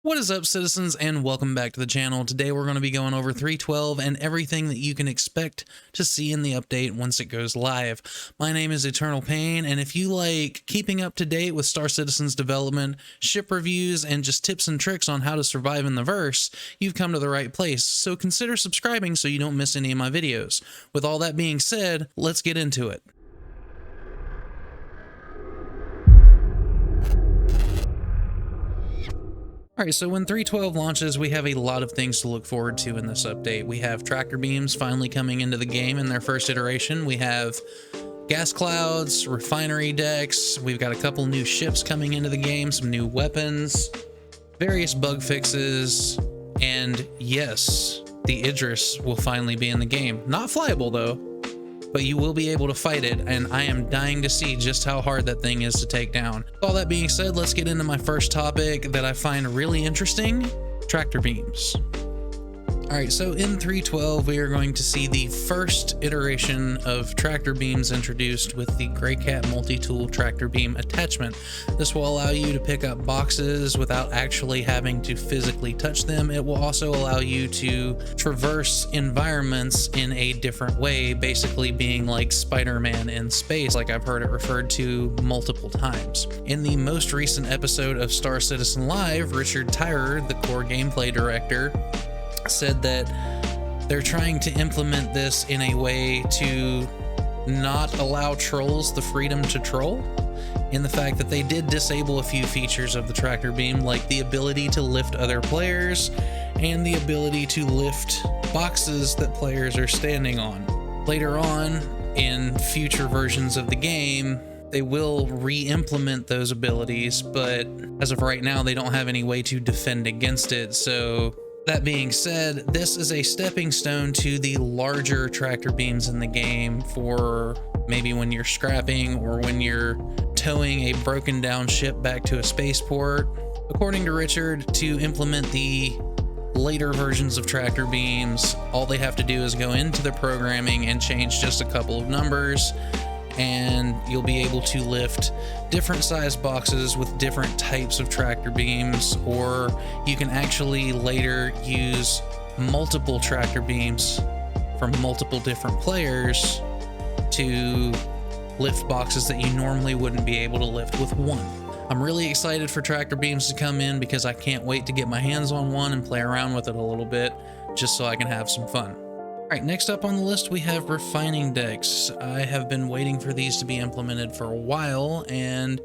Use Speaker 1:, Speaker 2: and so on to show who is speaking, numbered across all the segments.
Speaker 1: What is up, citizens, and welcome back to the channel. Today we're going to be going over 3.12 and everything that you can expect to see in the update once it goes live. My name is Eternal Pain, and if you like keeping up to date with Star Citizen's development, ship reviews, and just tips and tricks on how to survive in the verse, you've come to the right place. So consider subscribing so you don't miss any of my videos. With all that being said, let's get into it. Alright, so when 3.12 launches, we have a lot of things to look forward to in this update. We have tractor beams finally coming into the game in their first iteration. We have gas clouds, refinery decks, we've got a couple new ships coming into the game, some new weapons, various bug fixes, and yes, the Idris will finally be in the game. Not flyable though, but you will be able to fight it, and I am dying to see just how hard that thing is to take down. All that being said, let's get into my first topic that I find really interesting: tractor beams. Alright, so in 3.12 we are going to see the first iteration of tractor beams introduced with the Grey Cat multi-tool tractor beam attachment. This will allow you to pick up boxes without actually having to physically touch them. It will also allow you to traverse environments in a different way, basically being like Spider-Man in space, like I've heard it referred to multiple times. In the most recent episode of Star Citizen Live, Richard Tyrer, the core gameplay director, said that they're trying to implement this in a way to not allow trolls the freedom to troll, in the fact that they did disable a few features of the tractor beam, like the ability to lift other players and the ability to lift boxes that players are standing on. Later on in future versions of the game, they will re-implement those abilities, but as of right now they don't have any way to defend against it. So that being said, this is a stepping stone to the larger tractor beams in the game for maybe when you're scrapping or when you're towing a broken down ship back to a spaceport. According to Richard, to implement the later versions of tractor beams, all they have to do is go into the programming and change just a couple of numbers, and you'll be able to lift different size boxes with different types of tractor beams, or you can actually later use multiple tractor beams from multiple different players to lift boxes that you normally wouldn't be able to lift with one. I'm really excited for tractor beams to come in because I can't wait to get my hands on one and play around with it a little bit, just so I can have some fun. Alright, next up on the list we have refining decks. I have been waiting for these to be implemented for a while, and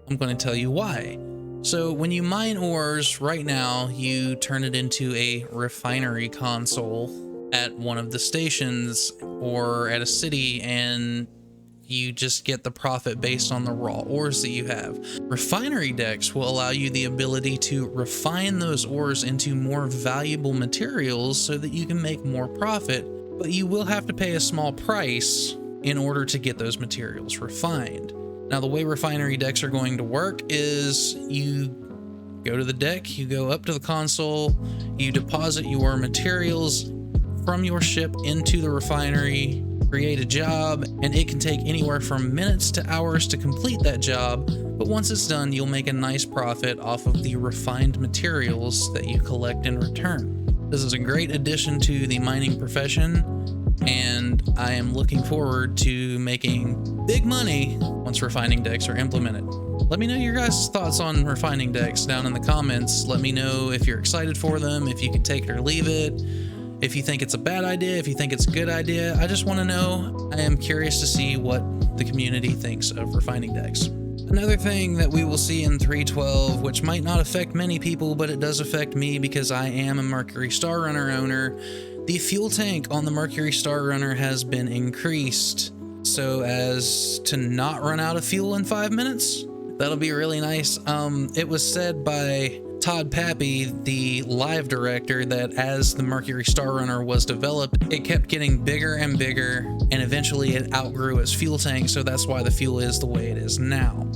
Speaker 1: I'm going to tell you why. So when you mine ores, right now you turn it into a refinery console at one of the stations or at a city, and you just get the profit based on the raw ores that you have. Refinery decks will allow you the ability to refine those ores into more valuable materials so that you can make more profit, but you will have to pay a small price in order to get those materials refined. Now, the way refinery decks are going to work is you go to the deck, you go up to the console, you deposit your materials from your ship into the refinery, create a job, and it can take anywhere from minutes to hours to complete that job, but once it's done, you'll make a nice profit off of the refined materials that you collect in return. This is a great addition to the mining profession, and I am looking forward to making big money once refining decks are implemented. Let me know your guys' thoughts on refining decks down in the comments. Let me know if you're excited for them, if you can take it or leave it, if you think it's a bad idea, if you think it's a good idea. I just want to know. I am curious to see what the community thinks of refining decks. Another thing that we will see in 3.12, which might not affect many people, but it does affect me because I am a Mercury Star Runner owner. The fuel tank on the Mercury Star Runner has been increased so as to not run out of fuel in 5 minutes. That'll be really nice. It was said by Todd Pappy, the live director, that as the Mercury Star Runner was developed, it kept getting bigger and bigger, and eventually it outgrew its fuel tank, so that's why the fuel is the way it is now.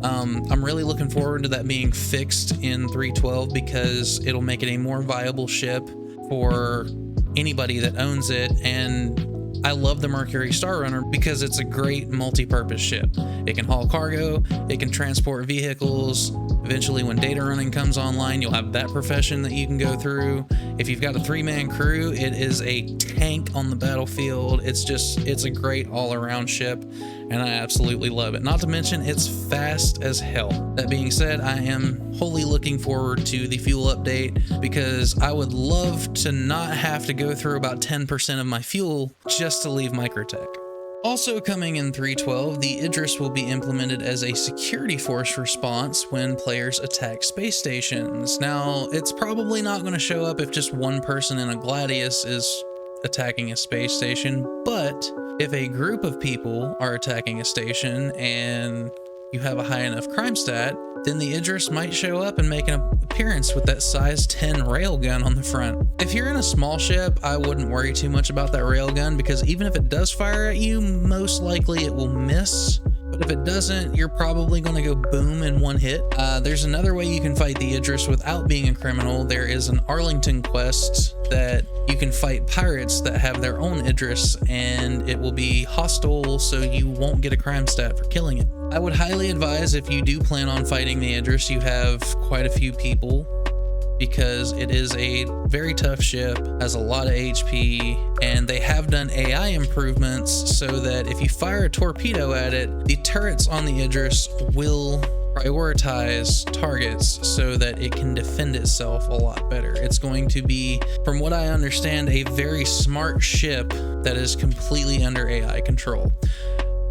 Speaker 1: I'm really looking forward to that being fixed in 3.12 because it'll make it a more viable ship for anybody that owns it, and I love the Mercury Star Runner because it's a great multi-purpose ship. It can haul cargo, it can transport vehicles. Eventually, when data running comes online, you'll have that profession that you can go through. If you've got a 3-man crew, it is a tank on the battlefield. It's a great all-around ship, and I absolutely love it. Not to mention, it's fast as hell. That being said, I am wholly looking forward to the fuel update because I would love to not have to go through about 10% of my fuel just to leave Microtech. Also coming in 3.12, the Idris will be implemented as a security force response when players attack space stations. Now, it's probably not going to show up if just one person in a Gladius is attacking a space station, but if a group of people are attacking a station and you have a high enough crime stat, then the Idris might show up and make an appearance with that size 10 railgun on the front. If you're in a small ship, I wouldn't worry too much about that railgun because even if it does fire at you, most likely it will miss. But if it doesn't, you're probably going to go boom in one hit. There's another way you can fight the Idris without being a criminal. There is an Arlington quest that you can fight pirates that have their own Idris, and it will be hostile, so you won't get a crime stat for killing it. I would highly advise, if you do plan on fighting the Idris, you have quite a few people, because it is a very tough ship, has a lot of HP, and they have done AI improvements so that if you fire a torpedo at it, the turrets on the Idris will prioritize targets so that it can defend itself a lot better. It's going to be, from what I understand, a very smart ship that is completely under AI control.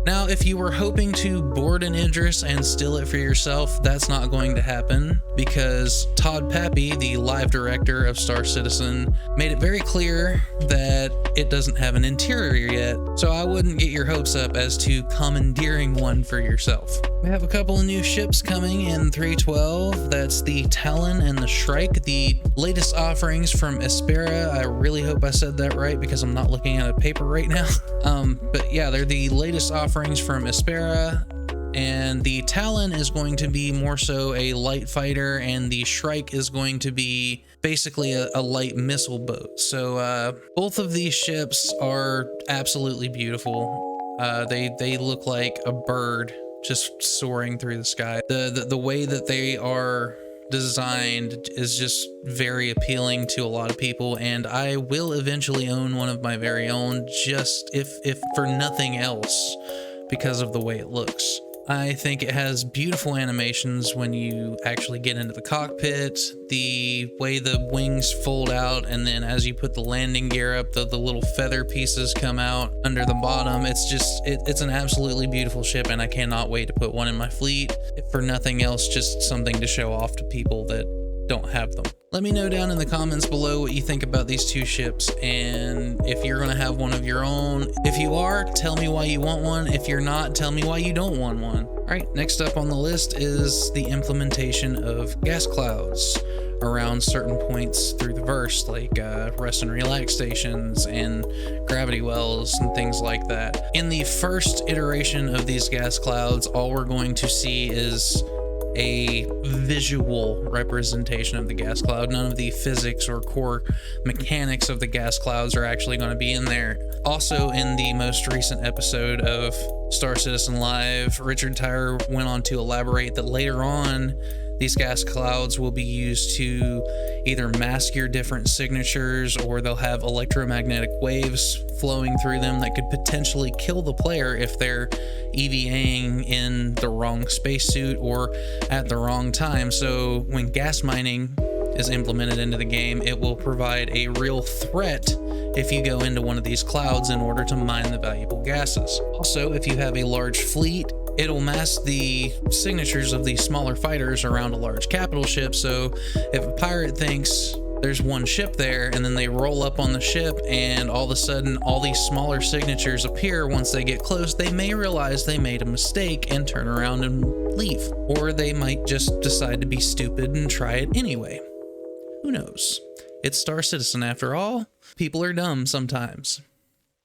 Speaker 1: Now, if you were hoping to board an Idris and steal it for yourself, that's not going to happen because Todd Pappy, the live director of Star Citizen, made it very clear that it doesn't have an interior yet, so I wouldn't get your hopes up as to commandeering one for yourself. We have a couple of new ships coming in 3.12. That's the Talon and the Shrike, the latest offerings from Espera. I really hope I said that right because I'm not looking at a paper right now. But yeah, they're the latest offerings from Espera, and the Talon is going to be more so a light fighter, and the Shrike is going to be basically a light missile boat. So both of these ships are absolutely beautiful. They look like a bird just soaring through the sky. The way that they are designed is just very appealing to a lot of people, and I will eventually own one of my very own, just if for nothing else, because of the way it looks. I think it has beautiful animations when you actually get into the cockpit, the way the wings fold out, and then as you put the landing gear up, the little feather pieces come out under the bottom. It's an absolutely beautiful ship, and I cannot wait to put one in my fleet. If for nothing else, just something to show off to people that don't have them. Let me know down in the comments below what you think about these two ships, and if you're gonna have one of your own. If you are, tell me why you want one. If you're not, tell me why you don't want one. All right, next up on the list is the implementation of gas clouds around certain points through the verse, like rest and relax stations and gravity wells and things like that. In the first iteration of these gas clouds, all we're going to see is a visual representation of the gas cloud. None of the physics or core mechanics of the gas clouds are actually going to be in there. Also, in the most recent episode of Star Citizen Live, Richard Tyre went on to elaborate that later on, these gas clouds will be used to either mask your different signatures, or they'll have electromagnetic waves flowing through them that could potentially kill the player if they're EVAing in the wrong spacesuit or at the wrong time. So when gas mining is implemented into the game, it will provide a real threat if you go into one of these clouds in order to mine the valuable gases. Also, if you have a large fleet, it'll mask the signatures of these smaller fighters around a large capital ship. So if a pirate thinks there's one ship there, and then they roll up on the ship and all of a sudden all these smaller signatures appear once they get close, they may realize they made a mistake and turn around and leave. Or they might just decide to be stupid and try it anyway. Who knows? It's Star Citizen after all. People are dumb sometimes.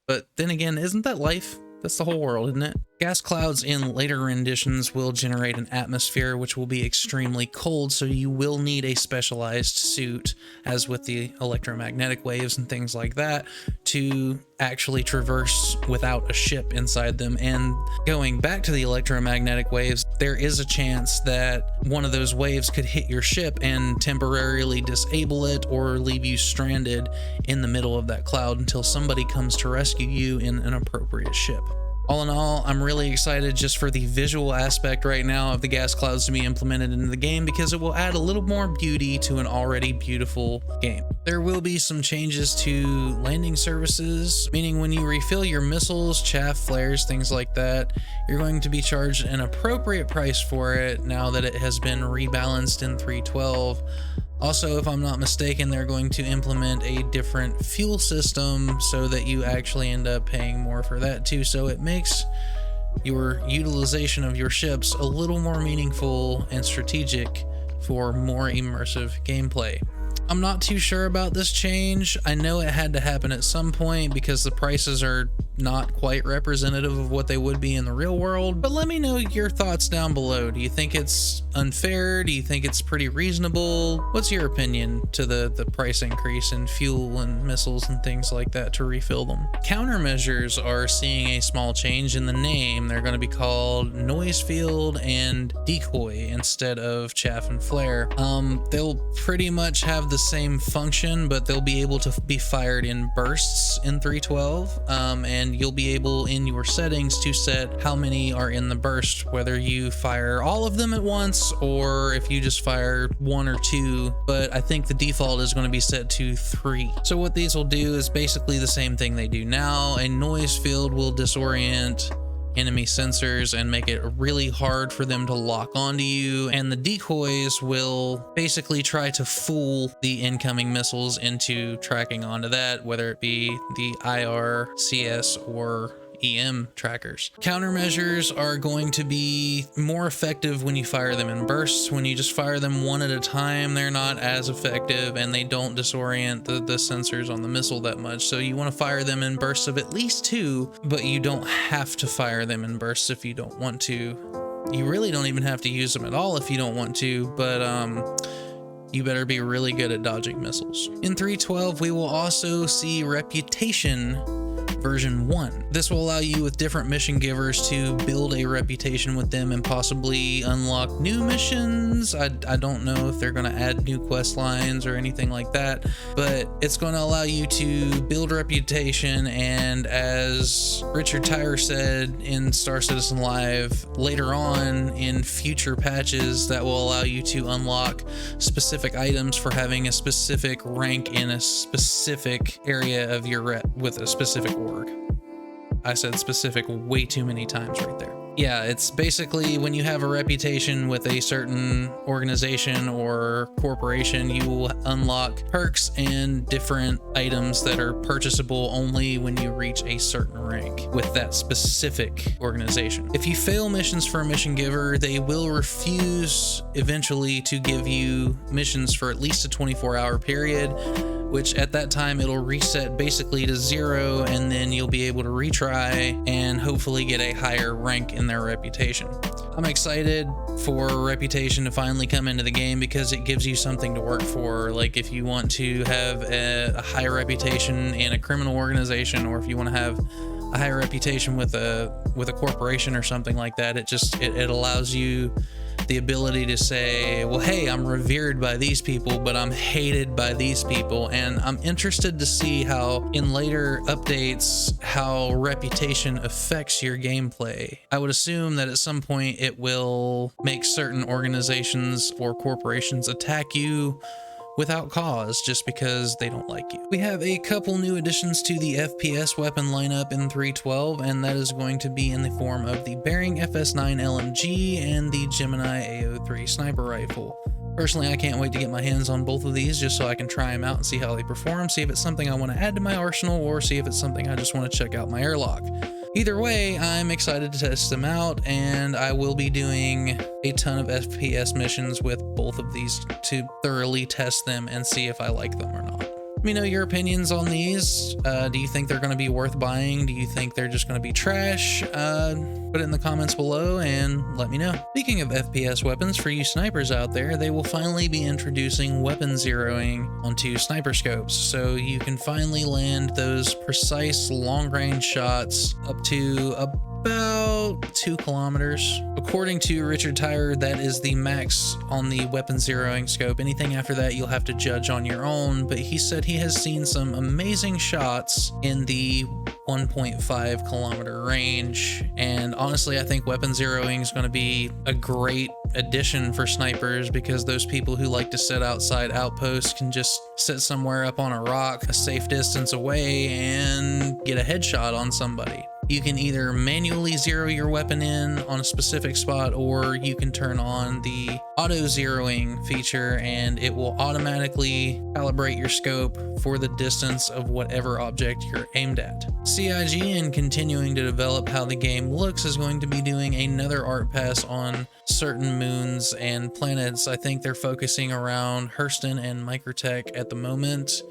Speaker 1: But then again, isn't that life? That's the whole world, isn't it? Gas clouds in later renditions will generate an atmosphere which will be extremely cold, so you will need a specialized suit, as with the electromagnetic waves and things like that, to actually traverse without a ship inside them. And going back to the electromagnetic waves, there is a chance that one of those waves could hit your ship and temporarily disable it or leave you stranded in the middle of that cloud until somebody comes to rescue you in an appropriate ship. All in all, I'm really excited just for the visual aspect right now of the gas clouds to be implemented into the game, because it will add a little more beauty to an already beautiful game. There will be some changes to landing services, meaning when you refill your missiles, chaff, flares, things like that, you're going to be charged an appropriate price for it now that it has been rebalanced in 3.12. Also, if I'm not mistaken, they're going to implement a different fuel system so that you actually end up paying more for that too. So it makes your utilization of your ships a little more meaningful and strategic for more immersive gameplay. I'm not too sure about this change. I know it had to happen at some point because the prices are not quite representative of what they would be in the real world, but let me know your thoughts down below. Do you think it's unfair? Do you think it's pretty reasonable? What's your opinion to the price increase in fuel and missiles and things like that to refill them? Countermeasures are seeing a small change in the name. They're going to be called Noise Field and Decoy instead of Chaff and Flare. They'll pretty much have the same function, but they'll be able to be fired in bursts in 3.12, and you'll be able in your settings to set how many are in the burst, whether you fire all of them at once or if you just fire 1 or 2, but I think the default is going to be set to 3. So what these will do is basically the same thing they do now. A noise field will disorient enemy sensors and make it really hard for them to lock onto you, and the decoys will basically try to fool the incoming missiles into tracking onto that, whether it be the IR, CS, or EM trackers. Countermeasures are going to be more effective when you fire them in bursts. When you just fire them one at a time, they're not as effective and they don't disorient the sensors on the missile that much. So you want to fire them in bursts of at least 2, but you don't have to fire them in bursts if you don't want to. You really don't even have to use them at all if you don't want to, but you better be really good at dodging missiles. In 3.12, we will also see Reputation version 1. This will allow you with different mission givers to build a reputation with them and possibly unlock new missions. I don't know if they're going to add new quest lines or anything like that, but it's going to allow you to build reputation, and as Richard Tyre said in Star Citizen Live, later on in future patches that will allow you to unlock specific items for having a specific rank in a specific area of your rep with a specific org. I said specific way too many times right there. Yeah, it's basically when you have a reputation with a certain organization or corporation, you will unlock perks and different items that are purchasable only when you reach a certain rank with that specific organization. If you fail missions for a mission giver, they will refuse eventually to give you missions for at least a 24-hour period, which at that time it'll reset basically to 0, and then you'll be able to retry and hopefully get a higher rank in their reputation. I'm excited for Reputation to finally come into the game because it gives you something to work for. Like if you want to have a high reputation in a criminal organization, or if you want to have a high reputation with a corporation or something like that, it allows you the ability to say, well, hey, I'm revered by these people, but I'm hated by these people. And I'm interested to see how in later updates, how reputation affects your gameplay. I would assume that at some point it will make certain organizations or corporations attack you without cause just because they don't like you. We have a couple new additions to the FPS weapon lineup in 3.12, and that is going to be in the form of the Bearing FS9 LMG and the Gemini AO3 sniper rifle. Personally, I can't wait to get my hands on both of these just so I can try them out and see how they perform, see if it's something I want to add to my arsenal, or see if it's something I just want to check out my airlock. Either way, I'm excited to test them out, and I will be doing a ton of FPS missions with both of these to thoroughly test them and see if I like them or not. Let me know your opinions on these. Do you think they're going to be worth buying? Do you think they're just going to be trash? Put it in the comments below and let me know. Speaking of FPS weapons, for you snipers out there, they will finally be introducing weapon zeroing onto sniper scopes, so you can finally land those precise long-range shots up to about 2 kilometers. According to Richard Tyrer, that is the max on the weapon zeroing scope. Anything after that you'll have to judge on your own, but he said he has seen some amazing shots in the 1.5 kilometer range, and honestly I think weapon zeroing is going to be a great addition for snipers, because those people who like to sit outside outposts can just sit somewhere up on a rock a safe distance away and get a headshot on somebody. You can either manually zero your weapon in on a specific spot, or you can turn on the auto zeroing feature and it will automatically calibrate your scope for the distance of whatever object you're aimed at. CIG, in continuing to develop how the game looks, is going to be doing another art pass on certain moons and planets. I think they're focusing around Hurston and Microtech at the moment,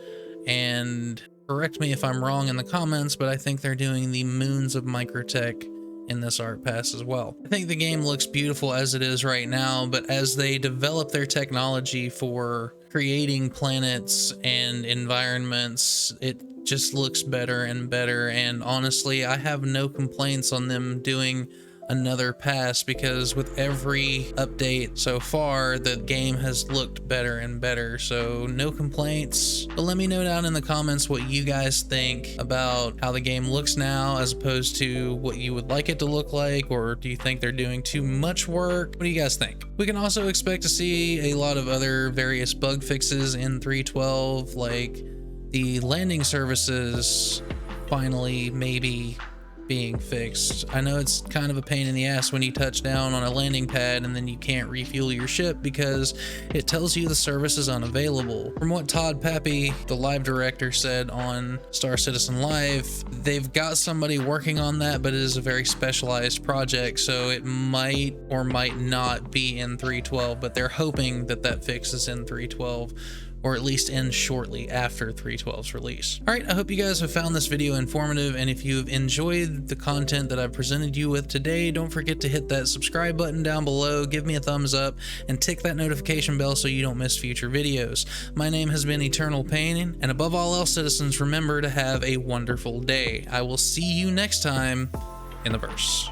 Speaker 1: and correct me if I'm wrong in the comments, but I think they're doing the moons of Microtech in this art pass as well. I think the game looks beautiful as it is right now, but as they develop their technology for creating planets and environments, it just looks better and better. And honestly, I have no complaints on them doing another pass, because with every update so far the game has looked better and better, so no complaints. But let me know down in the comments what you guys think about how the game looks now as opposed to what you would like it to look like, or do you think they're doing too much work? What do you guys think? We can also expect to see a lot of other various bug fixes in 3.12, like the landing services finally maybe being fixed. I know it's kind of a pain in the ass when you touch down on a landing pad and then you can't refuel your ship because it tells you the service is unavailable. From what Todd Pappy, the live director, said on Star Citizen Live, they've got somebody working on that, but it is a very specialized project, so it might or might not be in 3.12, but they're hoping that that fix is in 3.12, or at least end shortly after 3.12's release. All right, I hope you guys have found this video informative, and if you've enjoyed the content that I've presented you with today, don't forget to hit that subscribe button down below, give me a thumbs up, and tick that notification bell so you don't miss future videos. My name has been Eternal Pain, and above all else, citizens, remember to have a wonderful day. I will see you next time in the verse.